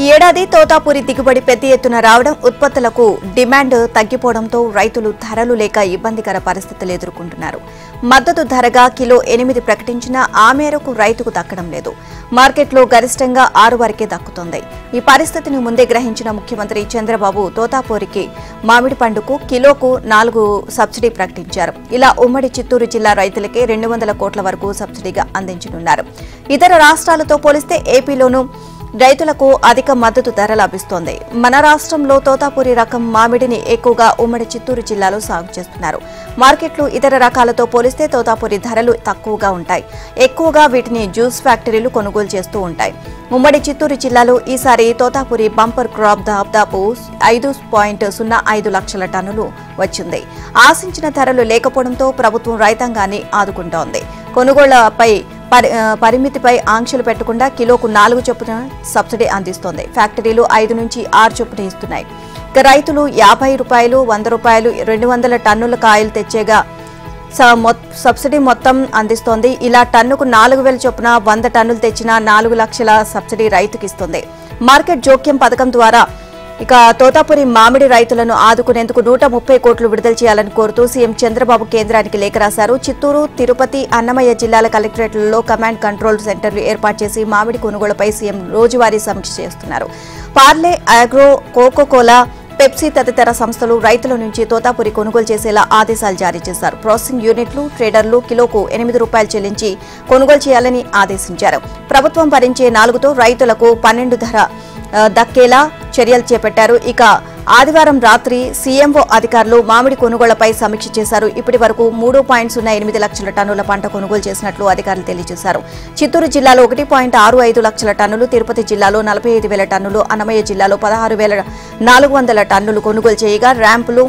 ఈ ఏడాది తోతాపురి దిగుబడి పెద్ద ఎత్తున రావడం, ఉత్పత్తులకు డిమాండ్ తగ్గిపోవడంతో రైతులు ధరలు లేక ఇబ్బందికర పరిస్థితులు ఎదుర్కొంటున్నారు. మద్దతు ధరగా కిలో 8 ప్రకటించినా ఆ మేరకు రైతుకు దక్కడం లేదు. మార్కెట్లో గరిష్టంగా 6 వరకే దక్కుతోంది. ఈ పరిస్థితిని ముందే గ్రహించిన ముఖ్యమంత్రి చంద్రబాబు తోతాపురికి మామిడి పండుకు కిలోకు 4 సబ్సిడీ ప్రకటించారు. ఇలా ఉమ్మడి చిత్తూరు జిల్లా రైతులకే 200 కోట్ల వరకు సబ్సిడీగా అందించనున్నారు. ఇతర రాష్ట్రాలతో పోలిస్తే ఏపీలోనూ రైతులకు అధిక మద్దతు ధర లభిస్తోంది. మన రాష్ట్రంలో తోతాపురి రకం మామిడిని ఎక్కువగా ఉమ్మడి చిత్తూరు జిల్లాలో సాగు చేస్తున్నారు. మార్కెట్లు ఇతర రకాలతో పోలిస్తే తోతాపురి ధరలు తక్కువగా ఉంటాయి. ఎక్కువగా వీటిని జ్యూస్ ఫ్యాక్టరీలు కొనుగోలు చేస్తూ ఉంటాయి. ఉమ్మడి చిత్తూరు జిల్లాలో ఈసారి తోతాపురి బంపర్ క్రాప్ దాదాపు 5.05 లక్షల టన్నులు వచ్చింది. ఆశించిన ధరలు లేకపోవడంతో ప్రభుత్వం రైతాంగాన్ని ఆదుకుంటోంది. కొనుగోళ్లపై పరిమితిపై ఆంక్షలు పెట్టకుండా కిలోకు 4 చొప్పున సబ్సిడీ అందిస్తోంది. ఫ్యాక్టరీలు 5 నుంచి 6 చొప్పున ఇస్తున్నాయి. ఇక రైతులు 50 రూపాయలు, 100 రూపాయలు, 200 టన్నుల కాయలు తెచ్చేగా సబ్సిడీ మొత్తం అందిస్తోంది. ఇలా టన్నుకు 4,000 చొప్పున 100 టన్నులు తెచ్చినా 4 లక్షల సబ్సిడీ రైతుకి ఇస్తుంది. మార్కెట్ జోక్యం పథకం ద్వారా ఇక తోతాపురి మామిడి రైతులను ఆదుకునేందుకు 130 కోట్లు విడుదల చేయాలని కోరుతూ సీఎం చంద్రబాబు కేంద్రానికి లేఖ రాశారు. చిత్తూరు, తిరుపతి, అన్నమయ్య జిల్లాల కలెక్టరేట్లలో కమాండ్ కంట్రోల్ సెంటర్లు ఏర్పాటు చేసి మామిడి కొనుగోలుపై సీఎం రోజువారీ సమీక్ష చేస్తున్నారు. పార్లే, అగ్రో, కోకోకోలా, పెప్సీ తదితర సంస్థలు రైతుల నుంచి తోతాపురి కొనుగోలు చేసేలా ఆదేశాలు జారీ చేశారు. ప్రాసెసింగ్ యూనిట్లు, ట్రేడర్లు కిలోకు 8 రూపాయలు చెల్లించి కొనుగోలు చేయాలని ఆదేశించారు. ప్రభుత్వం భరించే 4తో రైతులకు 12 ధర దక్కేలా చర్యలు చేపట్టారు. ఇక ఆదివారం రాత్రి సీఎంఓ అధికారులు మామిడి కొనుగోళ్లపై సమీక్ష చేశారు. ఇప్పటి వరకు 3.08 లక్షల టన్నుల పంట కొనుగోలు చేసినట్లు అధికారులు తెలియజేశారు. చిత్తూరు జిల్లాలో 1.65 లక్షల టన్నులు, తిరుపతి జిల్లాలో 45,000 టన్నులు, అన్నమయ్య జిల్లాలో 16,400 టన్నులు కొనుగోలు చేయగా ర్యాంపులు,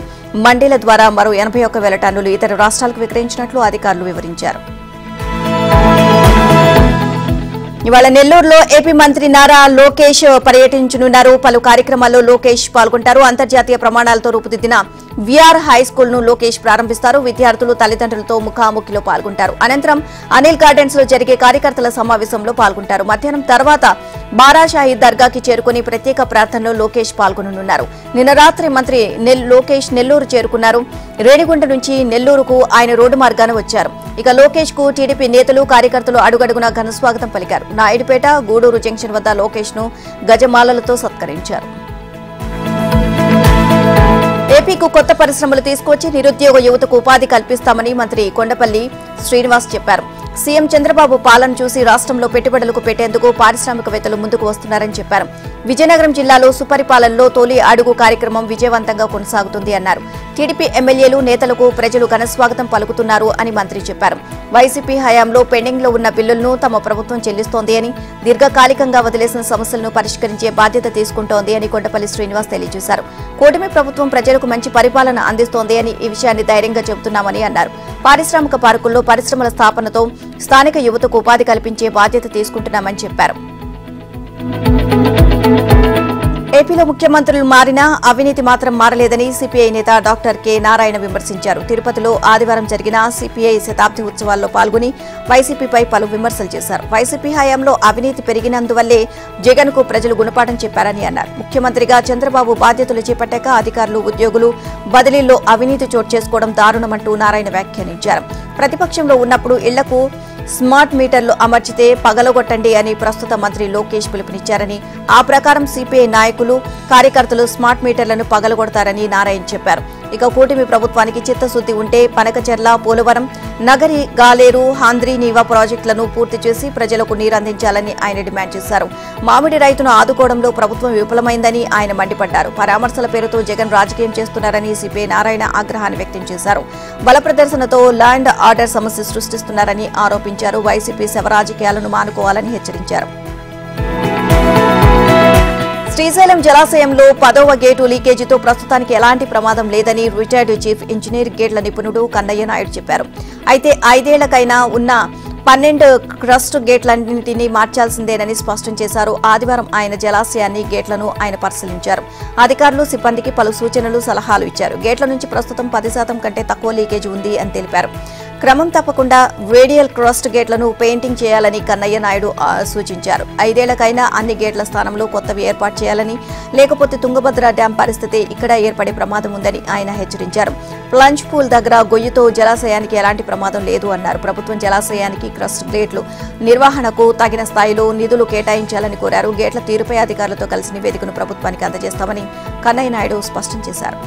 మండీల ద్వారా మరో 81,000 టన్నులు ఇతర రాష్ట్రాలకు విక్రయించినట్లు అధికారులు వివరించారు. ఇవాళ నెల్లూరులో ఏపీ మంత్రి నారా లోకేష్ పర్యటించనున్నారు. పలు కార్యక్రమాల్లో లోకేష్ పాల్గొంటారు. అంతర్జాతీయ ప్రమాణాలతో రూపుదిద్దిన విఆర్ హై స్కూల్ ను లోకేష్ ప్రారంభిస్తారు. విద్యార్థులు, తల్లిదండ్రులతో ముఖాముఖిలో పాల్గొంటారు. అనంతరం అనిల్ గార్డెన్స్ లో జరిగే కార్యకర్తల సమావేశంలో పాల్గొంటారు. మధ్యాహ్నం తర్వాత బారాషాహి దర్గాకి చేరుకుని ప్రత్యేక ప్రార్థనలో లోకేష్ పాల్గొననున్నారు. నిన్న రాత్రి మంత్రి లోకేష్ నెల్లూరు చేరుకున్నారు. రేణిగుంట నుంచి నెల్లూరుకు ఆయన రోడ్డు మార్గాన వచ్చారు. ఇక లోకేష్ కు టీడీపీ నేతలు, కార్యకర్తలు అడుగడుగునా ఘనస్వాగతం పలికారు. నాయుడుపేట, గూడూరు జంక్షన్ వద్ద లోకేష్ ను గజమాలలతో సత్కరించారు. ఏపీకు కొత్త పరిశ్రమలు తీసుకొచ్చి నిరుద్యోగ యువతకు ఉపాధి కల్పిస్తామని మంత్రి కొండపల్లి శ్రీనివాస్ చెప్పారు. సీఎం చంద్రబాబు పాలన చూసి రాష్ట్రంలో పెట్టుబడులకు పెట్టేందుకు పారిశ్రామికవేత్తలు ముందుకు వస్తున్నారని చెప్పారు. విజయనగరం జిల్లాలో సుపరిపాలనలో తొలి అడుగు కార్యక్రమం విజయవంతంగా కొనసాగుతుంది అన్నారు. టీడీపీ ఎమ్మెల్యేలు, నేతలకు ప్రజలు ఘనస్వాగతం పలుకుతున్నారు అని మంత్రి చెప్పారు. వైసీపీ హయాంలో పెండింగ్ లో ఉన్న బిల్లులను తమ ప్రభుత్వం చెల్లిస్తోంది అని, దీర్ఘకాలికంగా వదిలేసిన సమస్యలను పరిష్కరించే బాధ్యత తీసుకుంటోంది అని కొండపల్లి శ్రీనివాస్ తెలియజేశారు. కూటమి ప్రభుత్వం ప్రజలకు మంచి పరిపాలన అందిస్తోంది అని, ఈ విషయాన్ని ధైర్యంగా చెబుతున్నామని అన్నారు. పారిశ్రామిక పార్కుల్లో పరిశ్రమల స్థాపనతో స్థానిక యువతకు ఉపాధి కల్పించే బాధ్యత తీసుకుంటున్నామని చెప్పారు. ఏపీలో ముఖ్యమంత్రులు మారినా అవినీతి మాత్రం మారలేదని సిపిఐ నేత డాక్టర్ కె నారాయణ విమర్శించారు. తిరుపతిలో ఆదివారం జరిగిన సిపిఐ శతాబ్ది ఉత్సవాల్లో పాల్గొని వైసీపీపై పలు విమర్శలు చేశారు. వైసీపీ హయాంలో అవినీతి పెరిగినందువల్లే జగన్ కు ప్రజలు గుణపాఠం చెప్పారని అన్నారు. ముఖ్యమంత్రిగా చంద్రబాబు బాధ్యతలు చేపట్టాక అధికారులు, ఉద్యోగులు బదిలీల్లో అవినీతి చోటు చేసుకోవడం దారుణమంటూ నారాయణ వ్యాఖ్యానించారు. ప్రతిపక్షంలో ఉన్నప్పుడు ఇళ్లకు స్మార్ట్ మీటర్లు అమర్చితే పగలగొట్టండి అని ప్రస్తుత మంత్రి లోకేష్ పిలుపునిచ్చారని, ఆ ప్రకారం సిపిఐ నాయకులు, కార్యకర్తలు స్మార్ట్ మీటర్లను పగలగొడతారని నారాయణ చెప్పారు. ఇక కూటమి ప్రభుత్వానికి చిత్తశుద్ది ఉంటే పనకచెర్ల, పోలవరం, నగరి, గాలేరు, హాంద్రీ, నీవా ప్రాజెక్టులను పూర్తి చేసి ప్రజలకు నీరందించాలని ఆయన డిమాండ్ చేశారు. మామిడి రైతును ఆదుకోవడంలో ప్రభుత్వం విఫలమైందని ఆయన మండిపడ్డారు. పరామర్శల పేరుతో జగన్ రాజకీయం చేస్తున్నారని సిపిఐ నారాయణ ఆగ్రహాన్ని వ్యక్తం చేశారు. బల ప్రదర్శనతో ల్యాండ్ ఆర్డర్ సమస్య సృష్టిస్తున్నారని ఆరోపించారు. వైసీపీ శవ రాజకీయాలను మానుకోవాలని హెచ్చరించారు. శ్రీశైలం జలాశయంలో 10వ గేటు లీకేజీతో ప్రస్తుతానికి ఎలాంటి ప్రమాదం లేదని రిటైర్డ్ చీఫ్ ఇంజనీర్, గేట్ల నిపుణుడు కన్నయ్య నాయుడు చెప్పారు. అయితే 5 ఏళ్లకైనా ఉన్న 12 క్రస్ట్ గేట్లన్నింటినీ మార్చాల్సిందేనని స్పష్టం చేశారు. ఆదివారం ఆయన జలాశయాన్ని, గేట్లను ఆయన పరిశీలించారు. అధికారులు, సిబ్బందికి పలు సూచనలు, సలహాలు ఇచ్చారు. గేట్ల నుంచి ప్రస్తుతం 10% కంటే తక్కువ లీకేజ్ ఉంది అని తెలిపారు. క్రమం తప్పకుండా రేడియల్ క్రాస్ట్ గేట్లను పెయింటింగ్ చేయాలని కన్నయ్య నాయుడు సూచించారు. 5 ఏళ్లకైనా అన్ని గేట్ల స్థానంలో కొత్తవి ఏర్పాటు చేయాలని, లేకపోతే తుంగభద్ర డ్యాం పరిస్థితి ఇక్కడ ఏర్పడే ప్రమాదం ఉందని ఆయన హెచ్చరించారు. ప్లంజ్ పూల్ దగ్గర గొయ్యితో జలాశయానికి ఎలాంటి ప్రమాదం లేదు అన్నారు. ప్రభుత్వం జలాశయానికి క్రస్ట్ గేట్లు నిర్వహణకు తగిన స్థాయిలో నిధులు కేటాయించాలని కోరారు. గేట్ల తీరుపై అధికారులతో కలిసి నివేదికను ప్రభుత్వానికి అందజేస్తామని కన్నయ్య నాయుడు స్పష్టం చేశారు.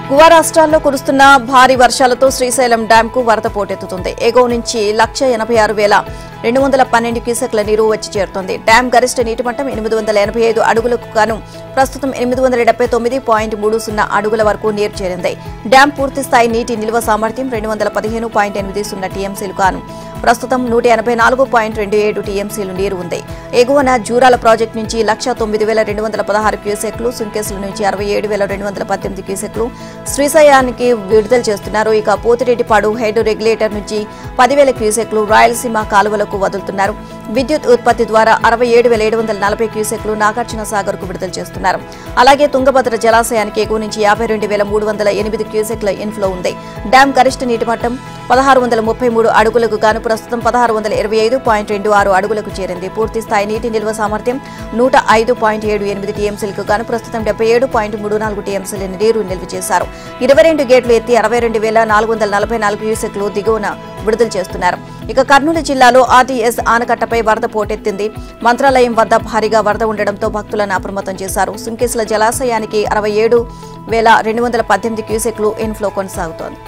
గోవా రాష్ట్రాల్లో కురుస్తున్న భారీ వర్షాలతో శ్రీశైలం డ్యాంకు వరద పోటెత్తుతుంది. ఎగువ నుంచి 1,86,212 క్యూసెక్ల నీరు వచ్చి చేరుతోంది. డ్యాం గరిష్ట నీటి మట్టం 885 అడుగులకు గాను ప్రస్తుతం 879.30 అడుగుల వరకు నీరు చేరింది. డ్యాం పూర్తి స్థాయి నీటి నిల్వ సామర్థ్యం 215.80 టీఎంసీలు గాను ప్రస్తుతం 184.27 టీఎంసీలు నీరు ఉంది. ఎగువన జూరాల ప్రాజెక్టు నుంచి 1,09,216 క్యూసెక్లు, సుంకేసుల నుంచి 67,218 క్యూసెక్లు శ్రీశైలానికి విడుదల చేస్తున్నారు. ఇక పోతిరెడ్డిపాడు హెడ్ రెగ్యులేటర్ నుంచి 10,000 క్యూసెక్లు రాయలసీమ కాలువలకు వదులుతున్నారు. విద్యుత్ ఉత్పత్తి ద్వారా 67,740 క్యూసెక్లు నాగార్జున సాగర్ కు విడుదల చేస్తున్నారు. అలాగే తుంగభద్ర జలాశయానికి ఎగువ నుంచి 52,308 క్యూసెక్ల ఇన్ఫ్లో ఉంది. డ్యాం గరిష్ట నీటి మట్టం 1,633 అడుగులకు గాను ప్రస్తుతం 1,625.26 అడుగులకు చేరింది. పూర్తి స్థాయి నీటి నిల్వ సామర్థ్యం 105.78 టీఎంసీలకు గాను ప్రస్తుతం 77.34 టీఎంసీల నీరు నిల్వ చేశారు. 22 గేట్లు ఎత్తి 62,444 క్యూసెక్లు దిగువన విడుదల చేస్తున్నారు. ఇక కర్నూలు జిల్లాలో ఆర్టీఎస్ ఆనకట్టపై వరద పోటెత్తింది. మంత్రాలయం వద్ద భారీగా వరద ఉండడంతో భక్తులను అప్రమత్తం చేశారు. సుంకేసుల జలాశయానికి 67,218 క్యూసెక్లు ఇన్ఫ్లో కొనసాగుతోంది.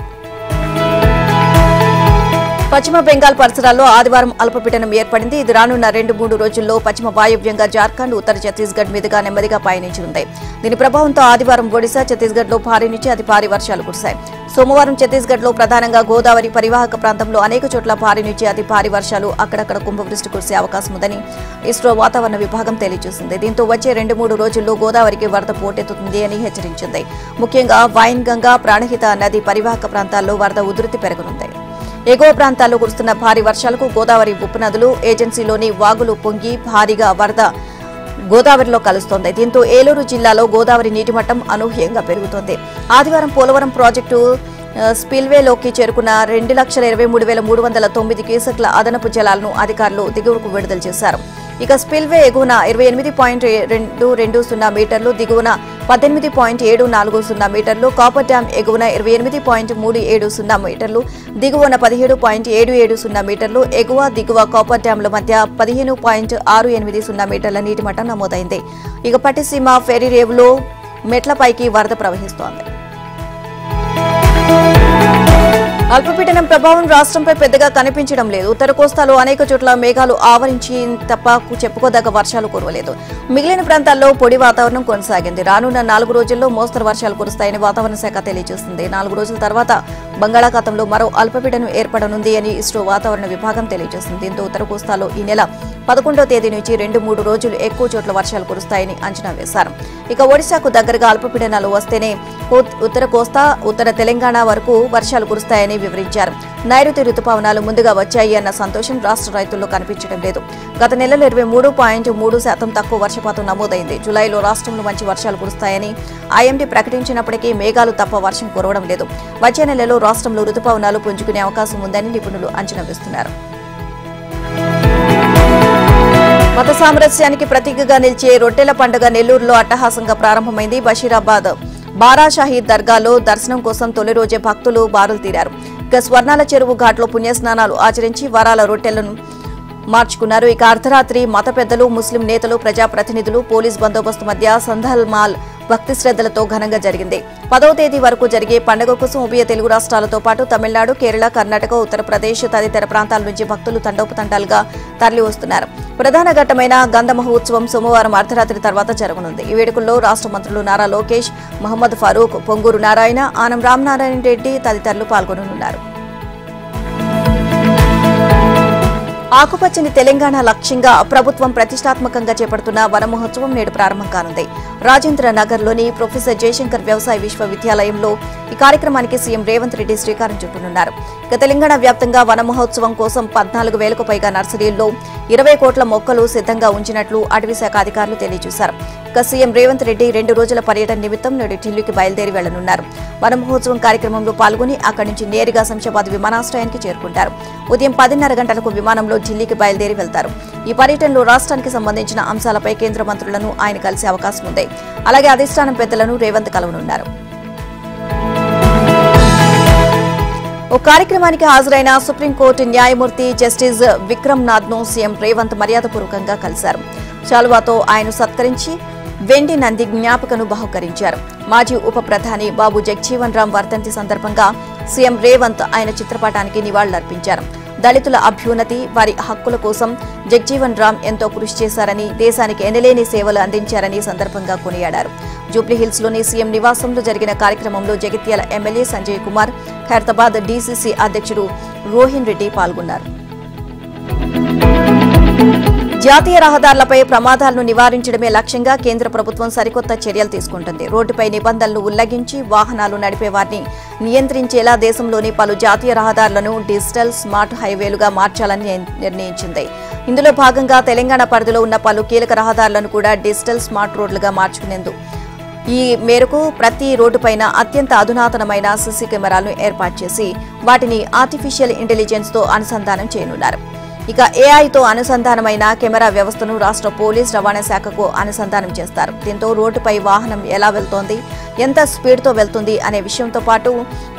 పశ్చిమ బెంగాల్ పరిసరాల్లో ఆదివారం అల్పపీడనం ఏర్పడింది. ఇది రానున్న 2-3 రోజుల్లో పశ్చిమ వాయువ్యంగా జార్ఖండ్, ఉత్తర ఛత్తీస్గఢ్ మీదుగా నెమ్మదిగా పయనించనుంది. దీని ప్రభావంతో ఆదివారం ఒడిశా, ఛత్తీస్గఢ్లో భారీ నుంచి అతి భారీ వర్షాలు కురిశాయి. సోమవారం ఛత్తీస్గఢ్లో ప్రధానంగా గోదావరి పరివాహక ప్రాంతంలో అనేక చోట్ల భారీ నుంచి అతి భారీ వర్షాలు, అక్కడక్కడ కుంభవృష్టి కురిసే అవకాశం ఉందని ఇస్రో వాతావరణ విభాగం తెలియజేసింది. దీంతో వచ్చే 2-3 రోజుల్లో గోదావరికి వరద పోటెత్తుతుంది అని హెచ్చరించింది. ముఖ్యంగా వైన్గంగా, ప్రాణహిత నది పరివాహక ప్రాంతాల్లో వరద ఉధృతి పెరగనుంది. ఎగువ ప్రాంతాల్లో కురుస్తున్న భారీ వర్షాలకు గోదావరి ఉపనదులు, ఏజెన్సీలోని వాగులు పొంగి భారీగా వరద గోదావరిలో కలుస్తోంది. దీంతో ఏలూరు జిల్లాలో గోదావరి నీటిమట్టం అనూహ్యంగా పెరుగుతోంది. ఆదివారం పోలవరం ప్రాజెక్టు స్పిల్వేలోకి చేరుకున్న 2,23,309 క్యూసెక్ల అదనపు జలాలను అధికారులు దిగువకు విడుదల చేశారు. ఇక స్పిల్వే ఎగువన 28.220 మీటర్లు, దిగువన 18.740 మీటర్లు, కాపర్ డ్యాం ఎగువన 28.370 మీటర్లు, దిగువన 17.770 మీటర్లు, ఎగువ దిగువ కాపర్ డ్యాంల మధ్య 15.680 మీటర్ల నీటి మట్టం నమోదైంది. ఇక పట్టిసీమ ఫెరీ రేవులో మెట్లపైకి వరద ప్రవహిస్తోంది. అల్పపీడనం ప్రభావం రాష్ట్రంపై పెద్దగా కనిపించడం లేదు. ఉత్తర కోస్తాలో అనేక చోట్ల మేఘాలు ఆవరించి తప్ప చెప్పుకోదగ్గ వర్షాలు కురవలేదు. మిగిలిన ప్రాంతాల్లో పొడి వాతావరణం కొనసాగింది. రానున్న 4 రోజుల్లో మోస్తరు వర్షాలు కురుస్తాయని వాతావరణ శాఖ తెలియజేస్తుంది. 4 రోజుల తర్వాత బంగాళాఖాతంలో మరో అల్పపీడనం ఏర్పడనుంది అని ఇస్రో వాతావరణ విభాగం తెలియజేస్తుంది. దీంతో ఉత్తర కోస్తాలో ఈ నెల 11వ తేదీ నుంచి 2-3 రోజులు ఎక్కువ చోట్ల వర్షాలు కురుస్తాయని అంచనా వేశారు. ఇక ఒడిశాకు దగ్గరగా అల్పపీడనాలు వస్తేనే ఉత్తర కోస్తా, ఉత్తర తెలంగాణ వరకు వర్షాలు కురుస్తాయని వివరించారు. నైరుతి రుతుపవనాలు ముందుగా వచ్చాయి అన్న సంతోషం రాష్ట్ర రైతుల్లో కనిపించడం లేదు. గత నెలలో 23.3% తక్కువ వర్షపాతం నమోదైంది. జులైలో రాష్ట్రంలో మంచి వర్షాలు కురుస్తాయని ఐఎండీ ప్రకటించినప్పటికీ మేఘాలు తప్ప వర్షం కురవడం లేదు. వచ్చే నెలలో రాష్ట్రంలో రుతుపవనాలు పుంజుకునే అవకాశం ఉందని నిపుణులు అంచనా వేస్తున్నారు. మత సామరస్యానికి ప్రతీకగా నిలిచే రొట్టెల పండుగ నెల్లూరులో అట్టహాసంగా ప్రారంభమైంది. బషీరాబాద్ బారా షాహీద్ దర్గాలో దర్శనం కోసం తొలి రోజే భక్తులు బారులు తీరారు. ఇక స్వర్ణాల చెరువు ఘాట్లో పుణ్యస్నానాలు ఆచరించి వరాల రొట్టెలను మార్చుకున్నారు. ఇక అర్ధరాత్రి మత పెద్దలు, ముస్లిం నేతలు, ప్రజాప్రతినిధులు, పోలీస్ బందోబస్తు మధ్య సందల్ మాల్ భక్తి శ్రద్ధలతో ఘనంగా జరిగింది. 10వ తేదీ వరకు జరిగే పండుగ కోసం ఉభయ తెలుగు రాష్ట్రాలతో పాటు తమిళనాడు, కేరళ, కర్ణాటక, ఉత్తరప్రదేశ్ తదితర ప్రాంతాల నుంచి భక్తులు తండోపతండాలుగా తరలి వస్తున్నారు. ప్రధాన ఘట్టమైన గంధ మహోత్సవం సోమవారం అర్ధరాత్రి తర్వాత జరగనుంది. ఈ వేడుకల్లో రాష్ట్ర మంత్రులు నారా లోకేష్, మహమ్మద్ ఫరూక్, పొంగూరు నారాయణ, ఆనం రామనారాయణ రెడ్డి తదితరులు పాల్గొననున్నారు. ఆకుపచ్చని తెలంగాణ లక్ష్యంగా ప్రభుత్వం ప్రతిష్టాత్మకంగా చేపడుతున్న వన మహోత్సవం నేడు ప్రారంభం కానుంది. రాజేంద్ర నగర్లోని ప్రొఫెసర్ జయశంకర్ వ్యవసాయ విశ్వవిద్యాలయంలో ఈ కార్యక్రమానికి సీఎం రేవంత్ రెడ్డి శ్రీకారం చుట్టనున్నారు. ఇక తెలంగాణ వ్యాప్తంగా వన మహోత్సవం కోసం 14,000కు పైగా నర్సరీల్లో 20 కోట్ల మొక్కలు సిద్ధంగా ఉంచినట్లు అటవీ శాఖ అధికారులు తెలియజేశారు. ఇక సీఎం రేవంత్ రెడ్డి 2 రోజుల పర్యటన నిమిత్తం నేడు ఢిల్లీకి బయలుదేరి వెళ్లనున్నారు. వన మహోత్సవం కార్యక్రమంలో పాల్గొని అక్కడి నుంచి నేరుగా శంషాబాద్ విమానాశ్రయానికి చేరుకుంటారు. ఉదయం 10:30 గంటలకు విమానంలో ఢిల్లీకి బయలుదేరి వెళ్తారు. ఈ పర్యటనలో రాష్ట్రానికి సంబంధించిన అంశాలపై కేంద్ర మంత్రులను ఆయన కలిసే అవకాశం ఉంది. అలాగే అధిష్టానం పెద్దలను రేవంత్ కలవనున్నారు. ఓ కార్యక్రమానికి హాజరైన సుప్రీంకోర్టు న్యాయమూర్తి జస్టిస్ విక్రమ్ నాథ్ ను సీఎం రేవంత్ మర్యాదపూర్వకంగా కలిశారు. శాలువాతో ఆయన సత్కరించి వెండి నంది జ్ఞాపికను బహుకరించారు. మాజీ ఉప ప్రధాని బాబు జగ్జీవన్ రామ్ వర్ధంతి సందర్భంగా సీఎం రేవంత్ ఆయన చిత్రపటానికి నివాళులర్పించారు. దళితుల అభ్యున్నతి, వారి హక్కుల కోసం జగ్జీవన్ రామ్ ఎంతో కృషి చేశారని, దేశానికి ఎనలేని సేవలు అందించారని సందర్భంగా కొనియాడారు. జూబ్లీహిల్స్ లోని సీఎం నివాసంలో జరిగిన కార్యక్రమంలో జగిత్యాల ఎమ్మెల్యే సంజయ్ కుమార్, ఖైరతాబాద్ డీసీసీ అధ్యక్షుడు రోహిన్ రెడ్డి పాల్గొన్నారు. జాతీయ రహదారులపై ప్రమాదాలను నివారించడమే లక్ష్యంగా కేంద్ర ప్రభుత్వం సరికొత్త చర్యలు తీసుకుంటుంది. రోడ్డుపై నిబంధనలు ఉల్లంఘించి వాహనాలు నడిపే వారిని నియంత్రించేలా దేశంలోని పలు జాతీయ రహదారులను డిజిటల్ స్మార్ట్ హైవేలుగా మార్చాలని నిర్ణయించింది. ఇందులో భాగంగా తెలంగాణ పరిధిలో ఉన్న పలు కీలక రహదారులను కూడా డిజిటల్ స్మార్ట్ రోడ్లుగా మార్చుకునేందుకు ఈ మేరకు ప్రతి రోడ్డుపైన అత్యంత అధునాతనమైన సీసీ కెమెరాలను ఏర్పాటు చేసి వాటిని ఆర్టిఫిషియల్ ఇంటెలిజెన్స్ తో అనుసంధానం చేయనున్నారు. ఇక ఏఐతో అనుసంధానమైన కెమెరా వ్యవస్థను రాష్ట్ర పోలీస్ రవాణా శాఖకు అనుసంధానం చేస్తారు. దీంతో రోడ్డుపై వాహనం ఎలా వెళ్తోంది, ఎంత స్పీడ్తో వెళ్తుంది అనే విషయంతో పాటు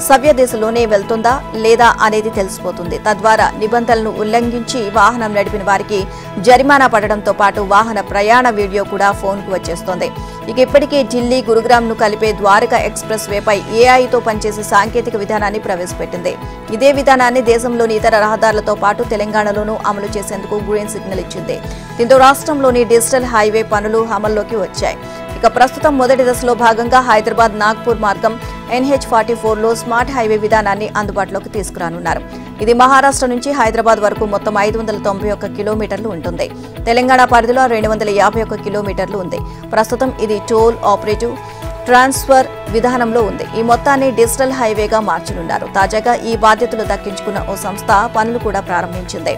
సవ్య దిశలోనే వెళ్తుందా లేదా అనేది తెలిసిపోతుంది. తద్వారా నిబంధనలను ఉల్లంఘించి వాహనం నడిపిన వారికి జరిమానా పడడంతో పాటు వాహన ప్రయాణ వీడియో కూడా ఫోన్కు వచ్చేస్తోంది. ఇక ఇప్పటికే ఢిల్లీ, గురుగ్రామ్ ను కలిపే ద్వారకా ఎక్స్ప్రెస్ వేపై ఏఐతో పనిచేసే సాంకేతిక విధానాన్ని ప్రవేశపెట్టింది. ఇదే విధానాన్ని దేశంలోని ఇతర రహదారులతో పాటు తెలంగాణలోనూ అమలు చేసేందుకు గ్రీన్ సిగ్నల్ ఇచ్చింది. దీంతో రాష్ట్రంలోని డిజిటల్ హైవే పనులు అమల్లోకి వచ్చాయి. ఇక ప్రస్తుతం మొదటి దశలో భాగంగా హైదరాబాద్ నాగ్పూర్ మార్గం NH44లో స్మార్ట్ హైవే విధానాన్ని అందుబాటులోకి తీసుకురానున్నారు. ఇది మహారాష్ట్ర నుంచి హైదరాబాద్ వరకు మొత్తం 591 కిలోమీటర్లు ఉంటుంది. తెలంగాణ పరిధిలో 251 కిలోమీటర్లు ఉంది. ప్రస్తుతం ఇది టోల్, ఆపరేటివ్, ట్రాన్స్ఫర్ విధానంలో ఉంది. ఈ మొత్తాన్ని డిజిటల్ హైవేగా మార్చనున్నారు. తాజాగా ఈ బాధ్యతలు దక్కించుకున్న ఓ సంస్థ పనులు కూడా ప్రారంభించింది.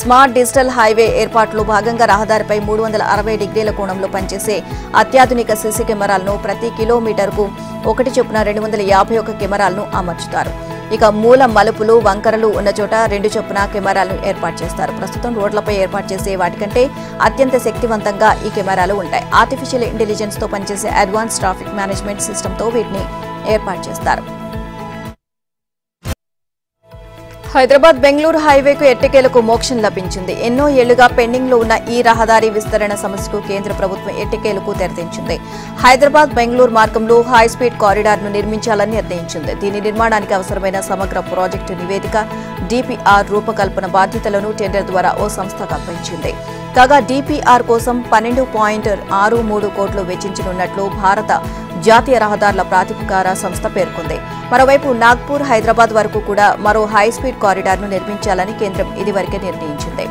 స్మార్ట్ డిజిటల్ హైవే ఏర్పాటులో భాగంగా రహదారిపై 360 డిగ్రీల కోణంలో పనిచేసే అత్యాధునిక సీసీ కెమెరాలను ప్రతి కిలోమీటర్కు 1 చొప్పున 251 కెమెరాలను అమర్చుతారు. ఇక మూల మలుపులు, వంకరలు ఉన్న చోట 2 చొప్పున కెమెరాలను ఏర్పాటు చేస్తారు. ప్రస్తుతం రోడ్లపై ఏర్పాటు చేసే వాటికంటే అత్యంత శక్తివంతంగా ఈ కెమెరాలు ఉంటాయి. ఆర్టిఫిషియల్ ఇంటెలిజెన్స్ తో పనిచేసే అడ్వాన్స్ ట్రాఫిక్ మేనేజ్మెంట్ సిస్టంతో వీటిని ఏర్పాటు చేస్తారు. హైదరాబాద్ బెంగళూరు హైవేకు ఎట్టకేలకు మోక్షం లభించింది. ఎన్నో ఏళ్లుగా పెండింగ్ లో ఉన్న ఈ రహదారి విస్తరణ సమస్యకు కేంద్ర ప్రభుత్వం ఎట్టకేలకు తెరదించింది. హైదరాబాద్ బెంగళూరు మార్గంలో హైస్పీడ్ కారిడార్ ను నిర్మించాలని నిర్ణయించింది. దీని నిర్మాణానికి అవసరమైన సమగ్ర ప్రాజెక్టు నివేదిక, DPR రూపకల్పన బాధ్యతలను టెండర్ ద్వారా ఓ సంస్థకు అప్పగించింది. కాగా DPR కోసం 12.63 కోట్లు వెచ్చించనున్నట్లు భారత జాతీయ రహదారుల ప్రాధికార సంస్థ పేర్కొంది. మరోవైపు నాగ్పూర్, హైదరాబాద్ వరకు కూడా మరో హైస్పీడ్ కారిడార్ ను నిర్మించాలని కేంద్రం ఇదివరకే నిర్ణయించింది.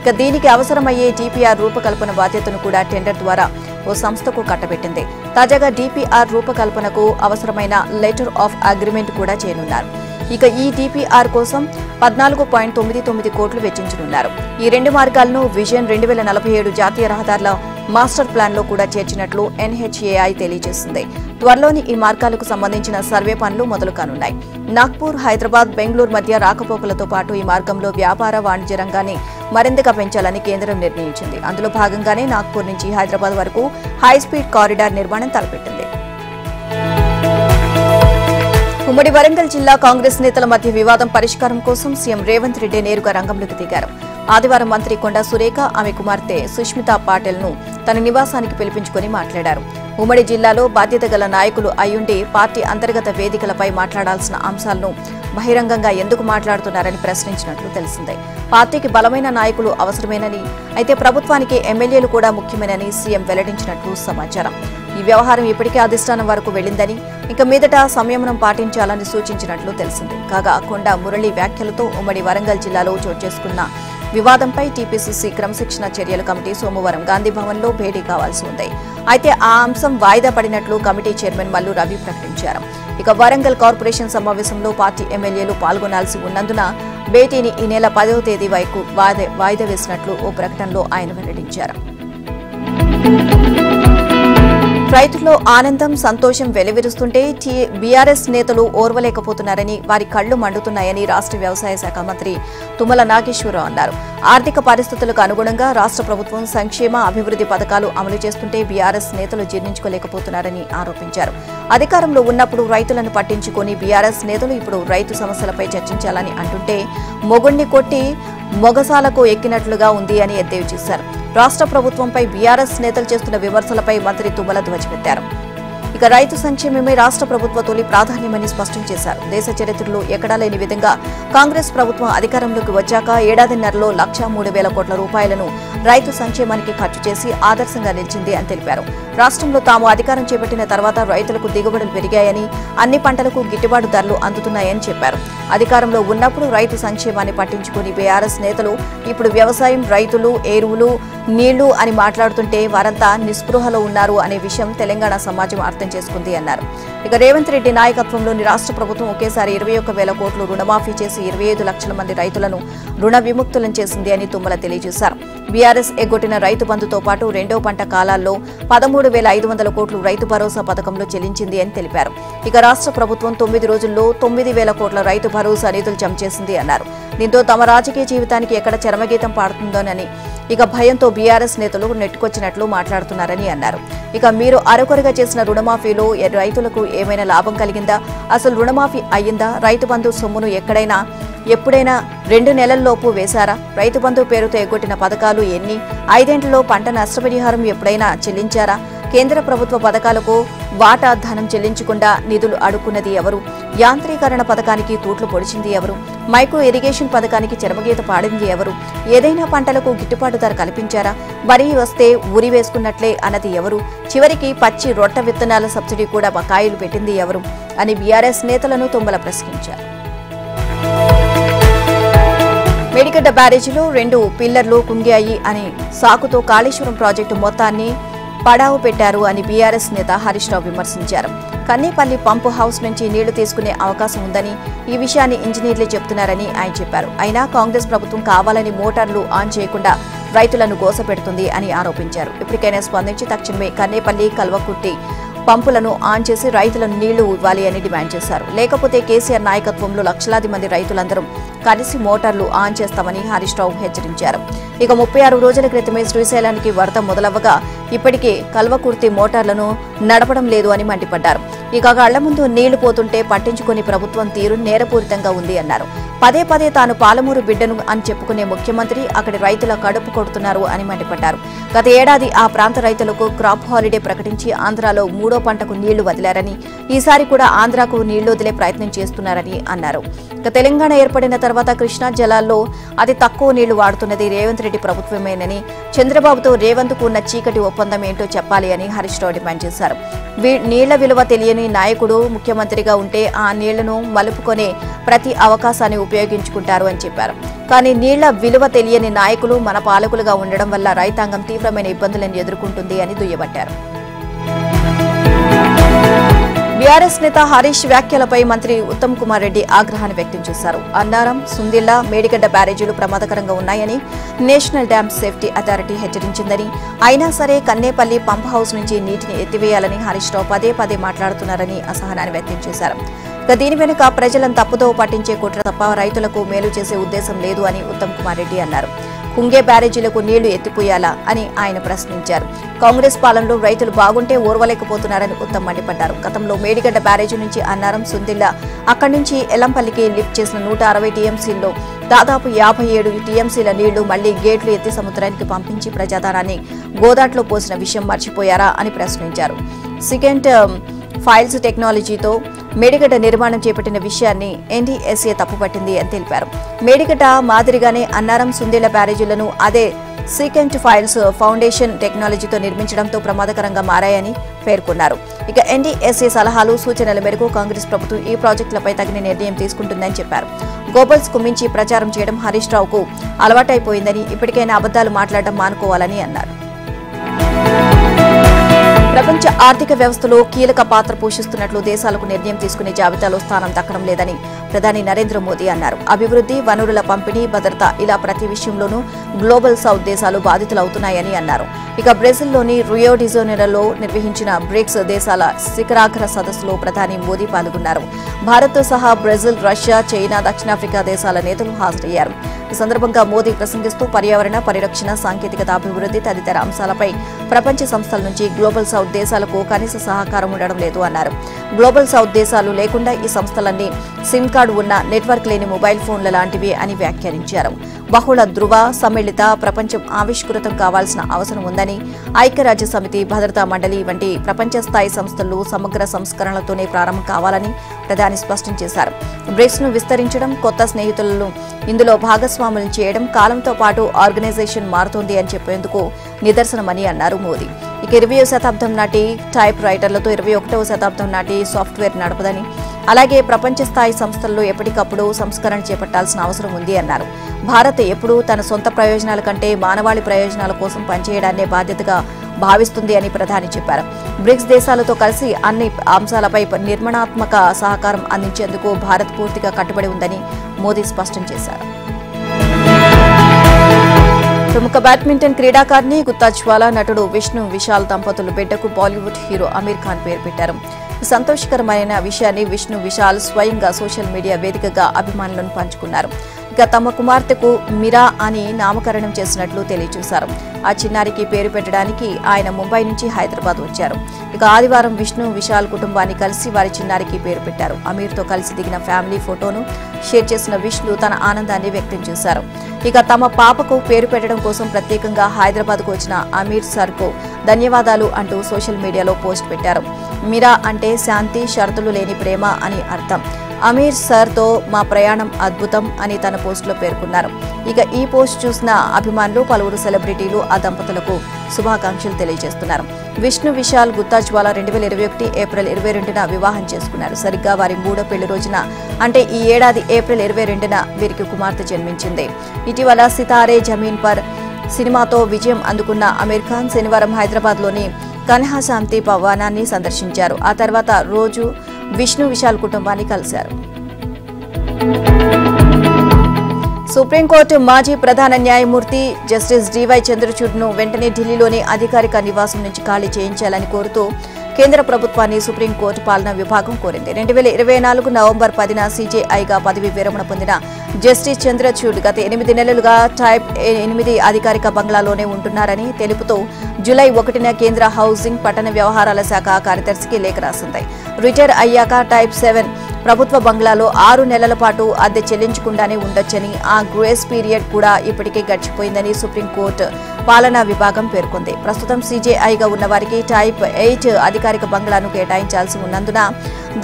ఇక దీనికి అవసరమయ్యే DPR రూపకల్పన బాధ్యతను కూడా టెండర్ ద్వారా ఓ సంస్థకు కట్టబెట్టింది. తాజాగా DPR రూపకల్పనకు అవసరమైన లెటర్ ఆఫ్ అగ్రిమెంట్ కూడా చేయనున్నారు. ఇక ఈ DPR కోసం 14.99 కోట్లు వెచ్చించనున్నారు. ఈ 2 మార్గాలను విజన్ 2047 జాతీయ రహదారుల మాస్టర్ ప్లాన్ లో కూడా చేర్చినట్లు NHAI తెలియజేసింది. త్వరలోని ఈ మార్గాలకు సంబంధించిన సర్వే పనులు మొదలు కానున్నాయి. నాగ్పూర్, హైదరాబాద్, బెంగళూరు మధ్య రాకపోకలతో పాటు ఈ మార్గంలో వ్యాపార, వాణిజ్య రంగాన్ని మరింతగా పెంచాలని కేంద్రం నిర్ణయించింది. అందులో భాగంగానే నాగ్పూర్ నుంచి హైదరాబాద్ వరకు హైస్పీడ్ కారిడార్ నిర్మాణం తలపెట్టింది. ఉమ్మడి వరంగల్ జిల్లా కాంగ్రెస్ నేతల మధ్య వివాదం పరిష్కారం కోసం సీఎం రేవంత్ రెడ్డి నేరుగా రంగంలోకి దిగారు. ఆదివారం మంత్రి కొండా సురేఖ, ఆమె కుమార్తె సుష్మితా పాటిల్ ను తన నివాసానికి పిలిపించుకుని మాట్లాడారు. ఉమ్మడి జిల్లాలో బాధ్యత గల నాయకులు అయ్యుండి పార్టీ అంతర్గత వేదికలపై మాట్లాడాల్సిన అంశాలను బహిరంగంగా ఎందుకు మాట్లాడుతున్నారని ప్రశ్నించినట్లు తెలిసిందే. పార్టీకి బలమైన నాయకులు అవసరమేనని, అయితే ప్రభుత్వానికి ఎమ్మెల్యేలు కూడా ముఖ్యమేనని సీఎం వెల్లడించినట్లు సమాచారం. ఈ వ్యవహారం ఇప్పటికే అధిష్టానం వరకు వెళ్లిందని, ఇక మీదట సంయమనం పాటించాలని సూచించినట్లు తెలిసింది. కాగా కొండా మురళి వ్యాఖ్యలతో ఉమ్మడి వరంగల్ జిల్లాలో చోటు చేసుకున్న వివాదంపై టీపీసీసీ క్రమశిక్షణ చర్యల కమిటీ సోమవారం గాంధీభవన్లో భేటీ కావాల్సి ఉంది. అయితే ఆ అంశం వాయిదా పడినట్లు కమిటీ చైర్మన్ మల్లు రవి ప్రకటించారు. ఇక వరంగల్ కార్పొరేషన్ సమావేశంలో పార్టీ ఎమ్మెల్యేలు పాల్గొనాల్సి ఉన్నందున భేటీని ఈ నెల 10వ తేదీ వరకు వాయిదా వేసినట్లు ఓ ప్రకటనలో ఆయన వెల్లడించారు. రైతుల్లో ఆనందం, సంతోషం వెలువరుస్తుంటే బీఆర్ఎస్ నేతలు ఓర్వలేకపోతున్నారని, వారి కళ్లు మండుతున్నాయని రాష్ట్ర వ్యవసాయ శాఖ మంత్రి తుమ్మల నాగేశ్వరరావు అన్నారు. ఆర్థిక పరిస్థితులకు అనుగుణంగా రాష్ట్ర ప్రభుత్వం సంక్షేమ, అభివృద్ధి పథకాలు అమలు చేస్తుంటే బీఆర్ఎస్ నేతలు జీర్ణించుకోలేకపోతున్నారని ఆరోపించారు. అధికారంలో ఉన్నప్పుడు రైతులను పట్టించుకొని బీఆర్ఎస్ నేతలు ఇప్పుడు రైతు సమస్యలపై చర్చించాలని అంటుంటే మొగుణ్ణి కొట్టి మొగసాలకు ఎక్కినట్లుగా ఉంది అని ఎద్దేవా చేశారు. రాష్ట్ర ప్రభుత్వంపై బీఆర్ఎస్ నేతలు చేస్తున్న విమర్శలపై మంత్రి తుమ్మల ధ్వజమెత్తారు. ఇక రైతు సంక్షేమమే రాష్ట్ర ప్రభుత్వ తొలి ప్రాధాన్యమని స్పష్టం చేశారు. దేశ చరిత్రలో ఎక్కడా లేని విధంగా కాంగ్రెస్ ప్రభుత్వం అధికారంలోకి వచ్చాక ఏడాదిన్నరలో 1,03,000 కోట్ల రూపాయలను రైతు సంక్షేమానికి ఖర్చు చేసి ఆదర్శంగా నిలిచింది అని తెలిపారు. రాష్ట్రంలో తాము అధికారం చేపట్టిన తర్వాత రైతులకు దిగుబడులు పెరిగాయని, అన్ని పంటలకు గిట్టుబాటు ధరలు అందుతున్నాయని చెప్పారు. అధికారంలో ఉన్నప్పుడు రైతు సంక్షేమాన్ని పట్టించుకుని బీఆర్ఎస్ నేతలు ఇప్పుడు వ్యవసాయం, రైతులు, ఎరువులు, నీళ్లు అని మాట్లాడుతుంటే వారంతా నిస్పృహలో ఉన్నారు అనే విషయం తెలంగాణ సమాజం అర్థం చేసుకుంది అన్నారు. ఇక రేవంత్ రెడ్డి నాయకత్వంలోని రాష్ట్ర ప్రభుత్వం ఒకేసారి 21,000 కోట్లు రుణమాఫీ చేసి 25 లక్షల మంది రైతులను రుణ విముక్తులను చేసింది అని తుమ్మల తెలియజేశారు. బీఆర్ఎస్ ఎగ్గొట్టిన రైతు బంధుతో పాటు రెండో పంట కాలాల్లో 13,500 కోట్లు రైతు భరోసా పథకంలో చెల్లించింది అని తెలిపారు. ఇక రాష్ట్ర ప్రభుత్వం 9 రోజుల్లో 9,000 కోట్ల రైతు భరోసా నిధులు జమ చేసింది అన్నారు. దీంతో తమ రాజకీయ జీవితానికి ఎక్కడ చరమగీతం పాడుతుందోనని, ఇక భయంతో బీఆర్ఎస్ నేతలు నెట్టుకొచ్చినట్లు మాట్లాడుతున్నారని అన్నారు. ఇక మీరు అరకొరగా చేసిన రుణమాఫీలో రైతులకు ఏమైనా లాభం కలిగిందా? అసలు రుణమాఫీ అయ్యిందా? రైతు బంధు సొమ్మును ఎప్పుడైనా 2 నెలల్లోపు వేశారా? రైతు బంధు పేరుతో ఎగ్గొట్టిన పథకాలు ఎన్ని? 5 ఏళ్లలో పంట నష్టపరిహారం ఎప్పుడైనా చెల్లించారా? కేంద్ర ప్రభుత్వ పథకాలకు వాటా ధనం చెల్లించకుండా నిధులు అడుక్కున్నది ఎవరు? యాంత్రీకరణ పథకానికి తూట్లు పొడిచింది ఎవరు? మైక్రో ఇరిగేషన్ పథకానికి చరమగీత పాడింది ఎవరు? ఏదైనా పంటలకు గిట్టుబాటు ధర కల్పించారా? వరి వస్తే ఉరి వేసుకున్నట్లే అన్నది ఎవరు? చివరికి పచ్చి రొట్ట విత్తనాల సబ్సిడీ కూడా బకాయిలు పెట్టింది ఎవరు అని బీఆర్ఎస్ నేతలను తుమ్మల ప్రశ్నించారు. మేడిగడ్డ బ్యారేజీలో 2 పిల్లర్లు కుంగాయి అని సాకుతో కాళేశ్వరం ప్రాజెక్టు మొత్తాన్ని పడావు పెట్టారు అని బీఆర్ఎస్ నేత హరీష్ రావు విమర్శించారు. కన్నేపల్లి పంపు హౌస్ నుంచి నీళ్లు తీసుకునే అవకాశం ఉందని, ఈ విషయాన్ని ఇంజనీర్లే చెబుతున్నారని ఆయన చెప్పారు. అయినా కాంగ్రెస్ ప్రభుత్వం కావాలని మోటార్లు ఆన్ చేయకుండా రైతులను గోసపెడుతుంది అని ఆరోపించారు. ఇప్పటికైనా స్పందించి తక్షణమే కన్నేపల్లి, కల్వకుర్తి పంపులను ఆన్ చేసి రైతులను నీళ్లు ఇవ్వాలి అని డిమాండ్ చేశారు. లేకపోతే కేసీఆర్ నాయకత్వంలో లక్షలాది మంది రైతులందరూ కలిసి మోటార్లు ఆన్ చేస్తామని హరీష్ రావు హెచ్చరించారు. ఇక 36 రోజుల క్రితమే శ్రీశైలానికి వరద మొదలవ్వగా ఇప్పటికే కల్వకుర్తి మోటార్లను నడపడం లేదు అని మండిపడ్డారు. ఇక కళ్ల ముందు నీళ్లు పోతుంటే పట్టించుకుని ప్రభుత్వం తీరు నేరపూరితంగా ఉంది అన్నారు. పదే పదే తాను పాలమూరు బిడ్డను అని చెప్పుకునే ముఖ్యమంత్రి అక్కడి రైతుల కడుపు కొడుతున్నారు అని మండిపడ్డారు. గత ఏడాది ఆ ప్రాంత రైతులకు క్రాప్ హాలిడే ప్రకటించి ఆంధ్రాలో 3వ పంటకు నీళ్లు వదిలారని, ఈసారి కూడా ఆంధ్రాకు నీళ్లు వదిలే ప్రయత్నం చేస్తున్నారని అన్నారు. ఇక తెలంగాణ ఏర్పడిన తర్వాత కృష్ణా జలాల్లో అతి తక్కువ నీళ్లు వాడుతున్నది రేవంత్ రెడ్డి ప్రభుత్వమేనని, చంద్రబాబుతో రేవంత్కు ఉన్న చీకటి ఒప్పందం ఏంటో చెప్పాలి అని హరీష్ రావు డిమాండ్ చేశారు. నీళ్ల విలువ తెలియని నాయకుడు ముఖ్యమంత్రిగా ఉంటే ఆ నీళ్లను మలుపుకొనే ప్రతి అవకాశాన్ని ఉపయోగించుకుంటారు అని చెప్పారు. కానీ నీళ్ల విలువ తెలియని నాయకులు మన పాలకులుగా ఉండడం వల్ల రైతాంగం తీవ్రమైన ఇబ్బందులను ఎదుర్కొంటుంది అని దుయ్యబట్టారు. బీఆర్ఎస్ నేత హరీష్ వ్యాఖ్యలపై మంత్రి ఉత్తమ్ కుమార్ రెడ్డి ఆగ్రహాన్ని వ్యక్తం చేశారు. అన్నారం, సుందిళ్ల, మేడిగడ్డ బ్యారేజీలు ప్రమాదకరంగా ఉన్నాయని నేషనల్ డ్యామ్ సేఫ్టీ అథారిటీ హెచ్చరించిందని, అయినా సరే కన్నేపల్లి పంప్ హౌస్ నుంచి నీటిని ఎత్తివేయాలని హరీష్ రావు పదే పదే మాట్లాడుతున్నారని అసహనాన్ని వ్యక్తం చేశారు. దీని వెనుక ప్రజలను తప్పుదోవ పట్టించే కుట్ర తప్ప రైతులకు మేలు చేసే ఉద్దేశం లేదు అని ఉత్తమ్ కుమార్ రెడ్డి అన్నారు. కుంగే బ్యారేజీలకు నీళ్లు ఎత్తిపోయాలా అని ఆయన ప్రశ్నించారు. కాంగ్రెస్ పాలనలో రైతులు బాగుంటే ఓర్వలేకపోతున్నారని ఉత్తమ్ మండిపడ్డారు. గతంలో మేడిగడ్డ బ్యారేజీ నుంచి అన్నారం, సుందిళ్ల, అక్కడి నుంచి ఎల్లంపల్లికి లిఫ్ట్ చేసిన 160 టీఎంసీల్లో దాదాపు 57 టీఎంసీల నీళ్లు మళ్లీ గేట్లు ఎత్తి సముద్రానికి పంపించి ప్రజాధనాన్ని గోదాట్లో పోసిన విషయం మర్చిపోయారా అని ప్రశ్నించారు. సెకండ్ ఫైల్స్ టెక్నాలజీతో మేడిగడ్డ నిర్మాణం చేపట్టిన విషయాన్ని ఎన్డీఎస్ఏ తప్పుపట్టింది అని తెలిపారు. మేడిగడ్డ మాదిరిగానే అన్నారం, సుందిళ్ల బ్యారేజీలను అదే సీకెంట్ ఫైల్స్ ఫౌండేషన్ టెక్నాలజీతో నిర్మించడంతో ప్రమాదకరంగా మారాయని పేర్కొన్నారు. ఇక ఎన్డీఎస్ఏ సలహాలు, సూచనల మేరకు కాంగ్రెస్ ప్రభుత్వం ఈ ప్రాజెక్టులపై తగిన నిర్ణయం తీసుకుంటుందని చెప్పారు. గోబల్స్ కు మించి ప్రచారం చేయడం హరీష్ రావుకు అలవాటైపోయిందని, ఇప్పటికైనా అబద్దాలు మాట్లాడడం మానుకోవాలని అన్నారు. ప్రపంచ ఆర్థిక వ్యవస్థలో కీలక పాత్ర పోషిస్తున్నట్లు దేశాలకు నిర్ణయం తీసుకునే జాబితాలో స్థానం దక్కడం లేదని ప్రధాని నరేంద్ర మోదీ అన్నారు. అభివృద్ధి, వనరుల పంపిణీ, భద్రత ఇలా ప్రతి విషయంలోనూ గ్లోబల్ సౌత్ దేశాలు బాధితులవుతున్నాయని అన్నారు. ఇక బ్రెజిల్లోని రియో డిజైనీరోలో నిర్వహించిన బ్రిక్స్ దేశాల శిఖరాగ్ర సదస్సులో ప్రధాని మోదీ పాల్గొన్నారు. భారత్తో సహా బ్రెజిల్, రష్యా, చైనా, దక్షిణాఫ్రికా దేశాల నేతలు హాజరయ్యారు. ఈ సందర్భంగా మోదీ ప్రసంగిస్తూ పర్యావరణ పరిరక్షణ, సాంకేతికత అభివృద్ధి తదితర అంశాలపై ప్రపంచ సంస్థల నుంచి గ్లోబల్ సౌత్ దేశాలకు కనీస సహకారం ఉండడం లేదు అన్నారు. గ్లోబల్ సౌత్ దేశాలు లేకుండా ఈ సంస్థలన్నీ సిమ్ కార్డు ఉన్న, నెట్వర్క్ లేని మొబైల్ ఫోన్ల లాంటివి అని వ్యాఖ్యానించారు. బహుళ ధృవ సమ్మిళిత ప్రపంచం ఆవిష్కృతం కావాల్సిన అవసరం ఉందని, ఐక్యరాజ్య సమితి, భద్రతా మండలి వంటి ప్రపంచ స్థాయి సంస్థలు సమగ్ర సంస్కరణలతోనే ప్రారంభం కావాలని ప్రధాని స్పష్టం చేశారు. బ్రిక్స్ ను విస్తరించడం, కొత్త స్నేహితులను ఇందులో భాగస్వాములను చేయడం కాలంతో పాటు ఆర్గనైజేషన్ మారుతోంది అని చెప్పేందుకు నిదర్శనమని అన్నారు మోదీ. ఇక 20వ శతాబ్దం నాటి టైప్ రైటర్లతో 21వ శతాబ్దం నాటి సాఫ్ట్వేర్ నడపదని, అలాగే ప్రపంచ స్థాయి సంస్థల్లో ఎప్పటికప్పుడు సంస్కరణ చేపట్టాల్సిన అవసరం ఉంది అన్నారు. భారత్ ఎప్పుడూ తన సొంత ప్రయోజనాల కంటే మానవాళి ప్రయోజనాల కోసం పనిచేయడాన్నే బాధ్యతగా భావిస్తుంది అని ప్రధాని చెప్పారు. బ్రిక్స్ దేశాలతో కలిసి అన్ని అంశాలపై నిర్మాణాత్మక సహకారం అందించేందుకు భారత్ పూర్తిగా కట్టుబడి ఉందని మోదీ స్పష్టం చేశారు. ప్రముఖ బ్యాడ్మింటన్ క్రీడాకారిణి గుత్తా జ్వాల నటుడు విష్ణు విశాల్ దంపతులు బిడ్డకు బాలీవుడ్ హీరో అమీర్ ఖాన్ పేరు పెట్టారు. ఈ సంతోషకరమైన విషయాన్ని విష్ణు విశాల్ స్వయంగా సోషల్ మీడియా వేదికగా అభిమానులను పంచుకున్నారు. ఇక తమ కుమార్తెకు మిరా అని నామకరణం చేసినట్లు తెలియజేశారు. ఆ చిన్నారికి పేరు పెట్టడానికి ఆయన ముంబై నుంచి హైదరాబాద్ వచ్చారు. ఇక ఆదివారం విష్ణు విశాల్ కుటుంబాన్ని కలిసి వారి చిన్నారికి పేరు పెట్టారు. అమీర్తో కలిసి దిగిన ఫ్యామిలీ ఫోటోను షేర్ చేసిన విష్ణు తన ఆనందాన్ని వ్యక్తం చేశారు. ఇక తమ పాపకు పేరు పెట్టడం కోసం ప్రత్యేకంగా హైదరాబాద్కు వచ్చిన అమీర్ సర్కు ధన్యవాదాలు అంటూ సోషల్ మీడియాలో పోస్ట్ పెట్టారు. మిరా అంటే శాంతి, షరతులు లేని ప్రేమ అని అర్థం. అమీర్ సర్తో మా ప్రయాణం అద్భుతం అని తన పోస్టులో పేర్కొన్నారు. ఇక ఈ పోస్ట్ చూసిన అభిమానులు, పలువురు సెలబ్రిటీలు ఆ దంపతులకు శుభాకాంక్షలు తెలియజేస్తున్నారు. విష్ణు విశాల్ గుత్తా జ్వాల 2021 ఏప్రిల్ 22న వివాహం చేసుకున్నారు. సరిగ్గా వారి 3వ పెళ్లి రోజున, అంటే ఈ ఏడాది ఏప్రిల్ 22న వీరికి కుమార్తె జన్మించింది. ఇటీవల సితారే జమీన్ పర్ సినిమాతో విజయం అందుకున్న అమీర్ ఖాన్ శనివారం హైదరాబాద్లోని కన్హా శాంతి భవనాన్ని సందర్శించారు. ఆ తర్వాత రోజు విష్ణు విశాల్ కుటుంబాన్ని కలిశారు. సుప్రీంకోర్టు మాజీ ప్రధాన న్యాయమూర్తి జస్టిస్ డివై చంద్రచూడ్ను వెంటనే ఢిల్లీలోని అధికారిక నివాసం నుంచి ఖాళీ చేయించాలని కోరుతూ కేంద్ర ప్రభుత్వాన్ని సుప్రీంకోర్టు పాలనా విభాగం కోరింది. 2024 నవంబర్ 10న సీజేఐగా పదవి విరమణ పొందిన జస్టిస్ చంద్రచూడ్ గత 8 నెలలుగా టైప్ 8 అధికారిక బంగ్లాలోనే ఉంటున్నారని తెలుపుతూ జూలై 1న కేంద్ర హౌసింగ్, పట్టణ వ్యవహారాల శాఖ కార్యదర్శికి లేఖ రాసింది. రిటైర్ అయ్యాక టైప్ 7 ప్రభుత్వ బంగ్లాలో 6 నెలల పాటు అద్దె చెల్లించకుండానే ఉండొచ్చని, ఆ గ్రేస్ పీరియడ్ కూడా ఇప్పటికే గడిచిపోయిందని సుప్రీంకోర్టు పాలనా విభాగం పేర్కొంది. ప్రస్తుతం సీజేఐగా ఉన్న వారికి టైప్ 8 అధికారిక బంగ్లాను కేటాయించాల్సి ఉన్నందున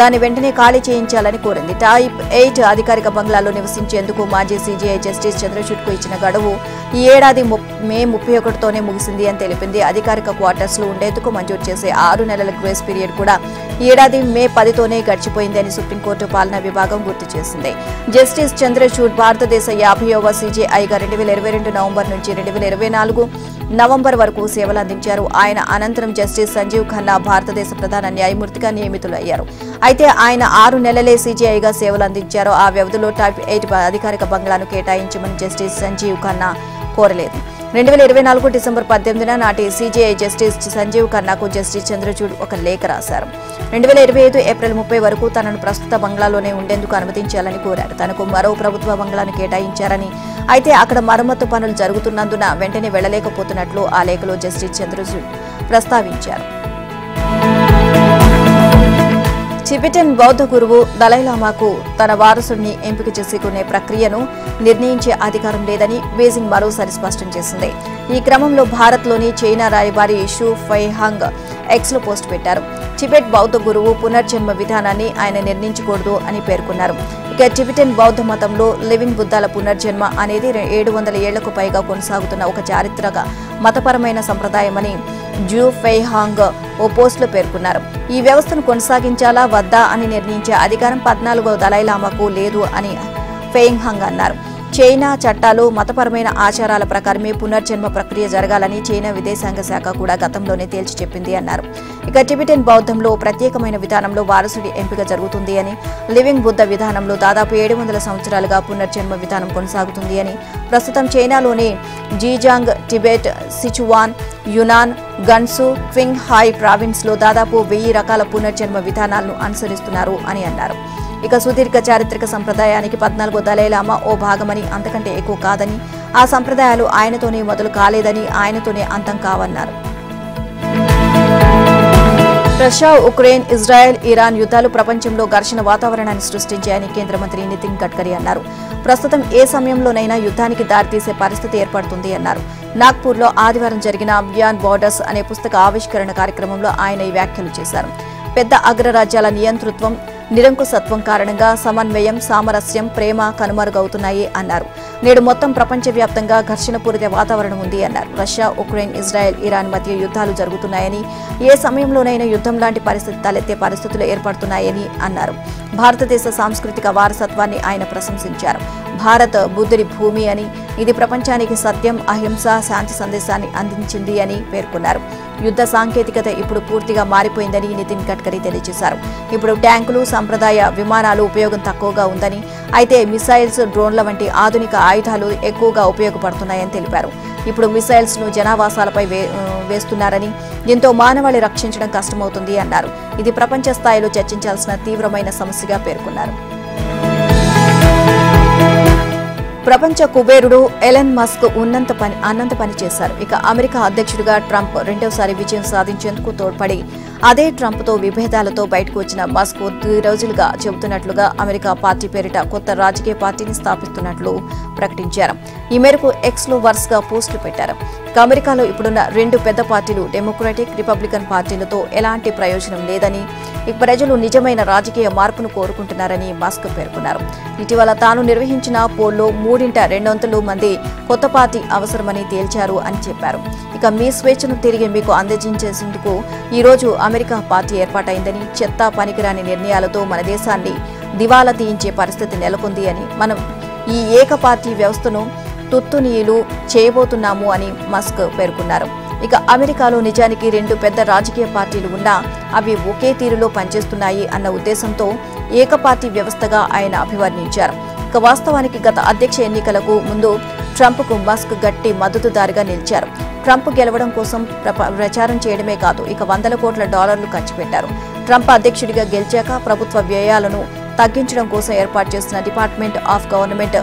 దాన్ని వెంటనే ఖాళీ చేయించాలని కోరింది. టైప్ 8 అధికారిక బంగ్లాలో నివసించేందుకు మాజీ సీజేఐ జస్టిస్ చంద్రచూడ్కు ఇచ్చిన గడువు ఈ ఏడాది మే 31తోనే ముగిసింది అని తెలిపింది. అధికారిక క్వార్టర్స్ లో ఉండేందుకు మంజూరు చేసే 6 నెలల గ్రేస్ పీరియడ్ కూడా ఈ ఏడాది మే 10తోనే గడిచిపోయింది అని సుప్రీంకోర్టు పాలనా విభాగం గుర్తు చేసింది. జస్టిస్ చంద్రచూడ్ భారతదేశ 50వ సీజేఐగా 2022 నవంబర్ నుంచి 2024 నవంబర్ వరకు సేవలు అందించారు. ఆయన అనంతరం జస్టిస్ సంజీవ్ ఖన్నా భారతదేశ ప్రధాన న్యాయమూర్తిగా నియమితులయ్యారు. అయితే ఆయన 6 నెలలే సీజేఐగా సేవలు అందించారు. ఆ వ్యవధిలో టైప్ 8 అధికారిక బంగ్లాను కేటాయించమని జస్టిస్ సంజీవ్ ఖన్నా కోరలేదు. 2024 డిసెంబర్ 18న నాటి సీజేఐ జస్టిస్ సంజీవ్ ఖన్నాకు జస్టిస్ చంద్రచూడ్ ఒక లేఖ రాశారు. 2025 ఏప్రిల్ 30 వరకు తనను ప్రస్తుత బంగ్లాలోనే ఉండేందుకు అనుమతించాలని కోరారు. తనకు మరో ప్రభుత్వ బంగ్లాను కేటాయించారని, అయితే అక్కడ మరమ్మతు పనులు జరుగుతున్నందున వెంటనే వెళ్లలేకపోతున్నట్లు ఆ లేఖలో జస్టిస్ చంద్రచూడ్ ప్రస్తావించారు. టిబెటన్ బౌద్ధ గురువు దలైలామాకు తన వారసుడిని ఎంపిక చేసుకునే ప్రక్రియను నిర్ణయించే అధికారం లేదని బీజింగ్ మరోసారి స్పష్టం చేసింది. ఈ క్రమంలో భారత్లోని చైనా రాయబారి షూ ఫైహాంగ్ ఎక్స్లో పోస్ట్ పెట్టారు. టిబెట్ బౌద్ధ గురువు పునర్జన్మ విధానాన్ని ఆయన నిర్ణయించకూడదు అని పేర్కొన్నారు. ఇక టిబెటన్ బౌద్ధ మతంలో లివింగ్ బుద్ధాల పునర్జన్మ అనేది 700 ఏళ్లకు పైగా కొనసాగుతున్న ఒక చారిత్రక మతపరమైన సంప్రదాయమని జూ ఫైహాంగ్ ఓ పోస్టులో పేర్కొన్నారు. ఈ వ్యవస్థను కొనసాగించాలా వద్దా అని నిర్ణయించే అధికారం 14వ దలైలామాకు లేదు అని ఫెయింగ్ హంగ్ అన్నారు. చైనా చట్టాలు మతపరమైన ఆచారాల ప్రకారమే పునర్జన్మ ప్రక్రియ జరగాలని చైనా విదేశాంగ శాఖ కూడా గతంలోనే తేల్చి చెప్పింది అన్నారు. ఇక టిబెటన్ బౌద్ధంలో ప్రత్యేకమైన విధానంలో వారసుడి ఎంపిక జరుగుతుంది అని, లివింగ్ బుద్ధ విధానంలో దాదాపు 700 సంవత్సరాలుగా పునర్జన్మ విధానం కొనసాగుతుంది అని, ప్రస్తుతం చైనాలోని జీజాంగ్, Tibet, Sichuan, యునాన్, Gansu, Qing hi ప్రావిన్స్లో దాదాపు 1000 రకాల పునర్జన్మ విధానాలను అనుసరిస్తున్నారు అని అన్నారు. ఇక సుదీర్ఘ చారిత్రక సంప్రదాయానికి 14వ దలైలామా ఓ భాగమని, అంతకంటే ఎక్కువ కాదని, ఆ సంప్రదాయాలు ఆయనతోనే మొదలు కాలేదని, ఆయనతోనే అంతం కావన్నారు. రష్యా, ఉక్రెయిన్, ఇజ్రాయెల్, ఇరాన్ యుద్ధాలు ప్రపంచంలో ఘర్షణ వాతావరణాన్ని సృష్టించాయని కేంద్ర మంత్రి నితిన్ గడ్కరీ అన్నారు. ప్రస్తుతం ఏ సమయంలోనైనా యుద్ధానికి దారితీసే పరిస్థితి ఏర్పడుతుంది అన్నారు. నాగ్పూర్లో ఆదివారం జరిగిన బియాండ్ బోర్డర్స్ అనే పుస్తక ఆవిష్కరణ కార్యక్రమంలో ఆయన ఈ వ్యాఖ్యలు చేశారు. పెద్ద అగ్రరాజ్యాల నియంతృత్వం, నిరంకుశత్వం కారణంగా సమన్వయం, సామరస్యం, ప్రేమ కనుమరుగవుతున్నాయి అన్నారు. నేడు మొత్తం ప్రపంచవ్యాప్తంగా ఘర్షణపూరిత వాతావరణం ఉంది అన్నారు. రష్యా, ఉక్రెయిన్, ఇజ్రాయెల్, ఇరాన్ మధ్య యుద్ధాలు జరుగుతున్నాయని, ఏ సమయంలోనైనా యుద్ధం లాంటి పరిస్థితి తలెత్తే పరిస్థితులు ఏర్పడుతున్నాయని అన్నారు. భారతదేశ సాంస్కృతిక వారసత్వాన్ని ఆయన ప్రశంసించారు. భారత్ బుద్ధుడి భూమి అని, ఇది ప్రపంచానికి సత్యం, అహింస, శాంతి సందేశాన్ని అందించింది అని పేర్కొన్నారు. యుద్ధ సాంకేతికత ఇప్పుడు పూర్తిగా మారిపోయిందని నితిన్ గడ్కరీ తెలియజేశారు. ఇప్పుడు ట్యాంకులు, సంప్రదాయ విమానాలు ఉపయోగం తక్కువగా ఉందని, అయితే మిసైల్స్, డ్రోన్ల వంటి ఆధునిక ఆయుధాలు ఎక్కువగా ఉపయోగపడుతున్నాయని తెలిపారు. ఇప్పుడు మిసైల్స్ ను జనావాసాలపై వేస్తున్నారని, దీంతో మానవాళి రక్షించడం కష్టమవుతుంది అన్నారు. ఇది ప్రపంచ స్థాయిలో చర్చించాల్సిన తీవ్రమైన సమస్యగా పేర్కొన్నారు. ప్రపంచ కుబేరుడు ఎలన్ మస్క్ అన్నంత పని చేశారు. ఇక అమెరికా అధ్యక్షుడిగా ట్రంప్ రెండోసారి విజయం సాధించేందుకు తోడ్పడి అదే ట్రంప్తో విభేదాలతో బయటకు వచ్చిన మస్క్ కొద్ది రోజులుగా చెబుతున్నట్లుగా అమెరికా పార్టీ పేరిట కొత్త రాజకీయ పార్టీని స్థాపిస్తున్నట్లు ప్రకటించారు. ఈ మేరకు ఎక్స్లో వరుసగా పోస్టులు పెట్టారు. అమెరికాలో ఇప్పుడున్న 2 పెద్ద పార్టీలు డెమోక్రాటిక్, రిపబ్లికన్ పార్టీలతో ఎలాంటి ప్రయోజనం లేదని, ప్రజలు నిజమైన రాజకీయ మార్పును కోరుకుంటున్నారని మస్క్ పేర్కొన్నారు. ఇటీవల తాను నిర్వహించిన పోల్లో 3/2 మంది కొత్త పార్టీ అవసరమని తేల్చారు అని చెప్పారు. ఇక మీ స్వేచ్ఛను తిరిగి మీకు అందజేసేందుకు ఈ రోజు అమెరికా పార్టీ ఏర్పాటైందని, చెత్త, పనికిరాని నిర్ణయాలతో మన దేశాన్ని దివాలా తీయించే పరిస్థితి నెలకొంది అని, మనం ఈ ఏక పార్టీ వ్యవస్థను తుత్తునీయులు చేయబోతున్నాము అని మస్క్ పేర్కొన్నారు. ఇక అమెరికాలో నిజానికి 2 పెద్ద రాజకీయ పార్టీలు ఉన్నా అవి ఒకే తీరులో పనిచేస్తున్నాయి అన్న ఉద్దేశంతో ఏకపార్టీ వ్యవస్థగా ఆయన అభివర్ణించారు. ఇక వాస్తవానికి గత అధ్యక్ష ఎన్నికలకు ముందు ట్రంప్కు మస్క్ గట్టి మద్దతుదారుగా నిలిచారు. ట్రంప్ గెలవడం కోసం ప్రచారం చేయడమే కాదు, ఇక $100 కోట్ల ఖర్చు పెట్టారు. ట్రంప్ అధ్యక్షుడిగా గెలిచాక ప్రభుత్వ వ్యయాలను తగ్గించడం కోసం ఏర్పాటు చేసిన డిపార్ట్మెంట్ ఆఫ్ గవర్నమెంట్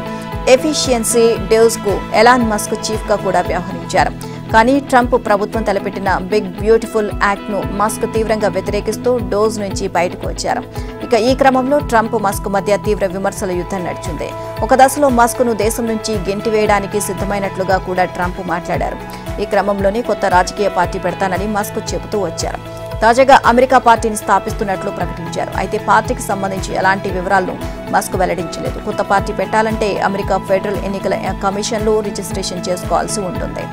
ఎఫిషియన్సీ డేవ్స్ కు ఎలాన్ మస్క్ చీఫ్ గా కూడా వ్యవహరించారు. కానీ ట్రంప్ ప్రభుత్వం తలపెట్టిన బిగ్ బ్యూటిఫుల్ యాక్ట్ ను మస్క్ తీవ్రంగా వ్యతిరేకిస్తూ డోజ్ నుంచి బయటకు వచ్చారు. ఇక ఈ క్రమంలో ట్రంప్ మస్క్ మధ్య తీవ్ర విమర్శల యుద్ధం నడిచింది. ఒక దశలో మస్క్ ను దేశం నుంచి గెంటివేయడానికి సిద్ధమైనట్లుగా కూడా ట్రంప్ మాట్లాడారు. ఈ క్రమంలోనే కొత్త రాజకీయ పార్టీ పెడతానని మస్క్ చెబుతూ వచ్చారు. తాజాగా అమెరికా పార్టీని స్థాపిస్తున్నట్లు ప్రకటించారు. అయితే పార్టీకి సంబంధించి ఎలాంటి వివరాలను మస్క్ వెల్లడించలేదు. కొత్త పార్టీ పెట్టాలంటే అమెరికా ఫెడరల్ ఎన్నికల కమిషన్లో రిజిస్ట్రేషన్ చేసుకోవాల్సి ఉంటుంది.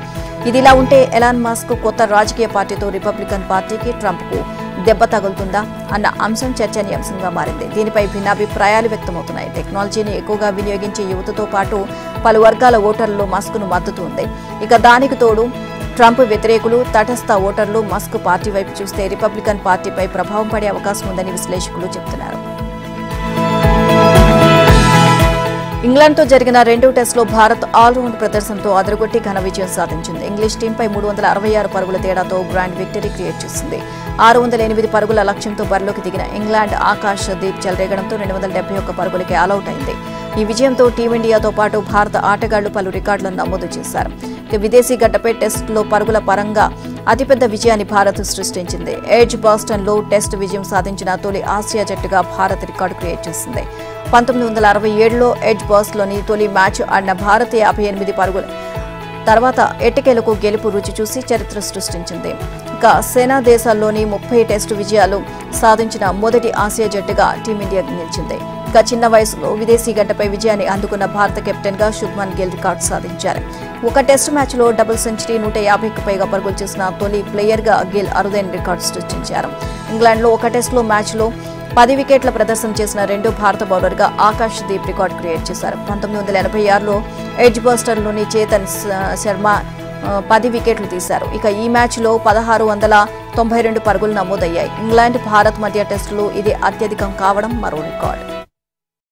ఇదిలా ఉంటే ఎలాన్ మస్క్ కొత్త రాజకీయ పార్టీతో రిపబ్లికన్ పార్టీకి, ట్రంప్కు దెబ్బ తగులుతుందా అన్న అంశం చర్చనీయాంశంగా మారింది. దీనిపై భిన్నాభిప్రాయాలు వ్యక్తమవుతున్నాయి. టెక్నాలజీని ఎక్కువగా వినియోగించే యువతతో పాటు పలు వర్గాల ఓటర్లలో మస్క్ను మద్దతు ఉంది. ఇక దానికి తోడు ట్రంప్ వ్యతిరేకులు, తటస్థ ఓటర్లు మస్క్ పార్టీ వైపు చూస్తే రిపబ్లికన్ పార్టీపై ప్రభావం పడే అవకాశం ఉందని విశ్లేషకులు చెబుతున్నారు. ఇంగ్లాండ్తో జరిగిన 2వ టెస్టులో భారత్ ఆల్రౌండ్ ప్రదర్శనతో అదరగొట్టి ఘన విజయం సాధించింది. ఇంగ్లీష్ టీంపై 366 పరుగుల తేడాతో గ్రాండ్ విక్టరీ క్రియేట్ చేసింది. 608 పరుగుల లక్ష్యంతో బరిలోకి దిగిన ఇంగ్లాండ్ ఆకాశ్ దీప్ చెలరేగడంతో 271 పరుగులకి ఆలౌట్ అయింది. ఈ విజయంతో టీమిండియాతో పాటు భారత ఆటగాళ్లు పలు రికార్డులను నమోదు చేశారు. విదేశీ గడ్డపై టెస్టులో పరుగుల పరంగా అతిపెద్ద విజయాన్ని భారత్ సృష్టించింది. ఎడ్జ్ బాస్టన్లో టెస్ట్ విజయం సాధించిన తొలి ఆసియా జట్టుగా భారత్ రికార్డు క్రియేట్ చేసింది. 1967లో ఎడ్జ్ బాస్లోని తొలి మ్యాచ్ ఆడిన భారత్ 58 పరుగుల తర్వాత ఎట్టకేలకు గెలుపు రుచి చూసి చరిత్ర సృష్టించింది. ఇక సేనా దేశాల్లోని 30 టెస్టు విజయాలు సాధించిన మొదటి ఆసియా జట్టుగా టీమిండియా నిలిచింది. ఇక చిన్న వయసులో విదేశీ గడ్డపై విజయాన్ని అందుకున్న భారత కెప్టెన్ గా శుభ్మన్ గిల్ రికార్డు సాధించారు. ఒక టెస్టు మ్యాచ్లో డబుల్ సెంచరీ 150కి పైగా పరుగులు చేసిన తొలి ప్లేయర్గా గిల్ అరుదైన రికార్డు సృష్టించారు. ఇంగ్లాండ్లో ఒక టెస్టులో మ్యాచ్లో 10 వికెట్ల ప్రదర్శన చేసిన రెండో భారత బౌలర్గా ఆకాష్ దీప్ రికార్డు క్రియేట్ చేశారు. 1986లో ఎడ్జ్ బస్టర్లోని చేతన్ శర్మ 10 వికెట్లు తీశారు. ఇక ఈ మ్యాచ్లో 1692 పరుగులు నమోదయ్యాయి. ఇంగ్లాండ్, భారత్ మధ్య టెస్టులు ఇది అత్యధికం కావడం మరో రికార్డు.